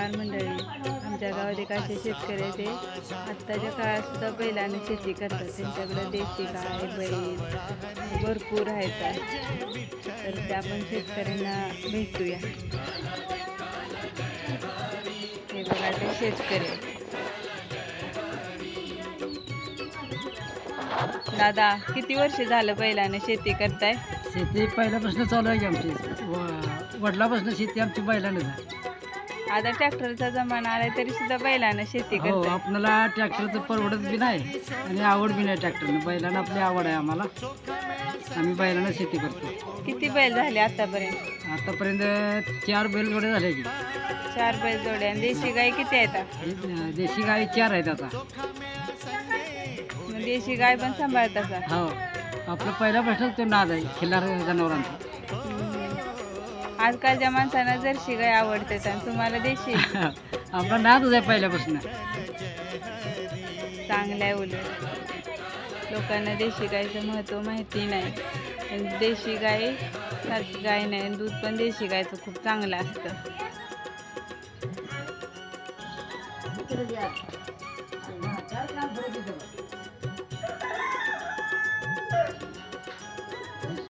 नमस्कार मंडळी. आमच्या गावात एक असे शेतकरी आहे ते आत्ताच्या काळात सुद्धा बैलाने शेती करतात. त्यांच्याकडे देशी गाय बैल भरपूर आहेत. तर त्या आपण शेतकऱ्यांना भेटूया. हे बघा ते शेतकरी. दादा किती वर्ष झालं बैलाने शेती करताय? शेती पहिल्यापासून चालू आहे की आमची वडिलापासून शेती आमची बैलानेच आहे. आता ट्रॅक्टरचा जमाना आलाय तरी सुद्धा बैलानं शेती हो, करताय. आपल्याला ट्रॅक्टरचं परवडत बी नाही आणि आवड बी नाही ट्रॅक्टरनं. बैलानं आपली आवड आहे आम्हाला. आम्ही बैलानं शेती करतो. किती बैल झाले आतापर्यंत? आतापर्यंत 4 बैलजोडे झाले की. 4 बैल जोड्या. आणि देशी गाय किती आहेत? देशी गाई 4 आहेत आता. मग देशी गाय पण सांभाळता का? हो, आपलं पहिल्यापासूनच तो नाद आहे खिल्लार जनावरांचा. आजकालच्या माणसांना जर्सी गाय आवडते आणि तुम्हाला देशी. आपला नादच आहे पहिल्यापासून. चांगलं आहे. उलट लोकांना देशी गायचं महत्त्व माहिती नाही. आणि देशी गाय सारखी गाय नाही. दूध पण देशी गायचं खूप चांगलं असतं.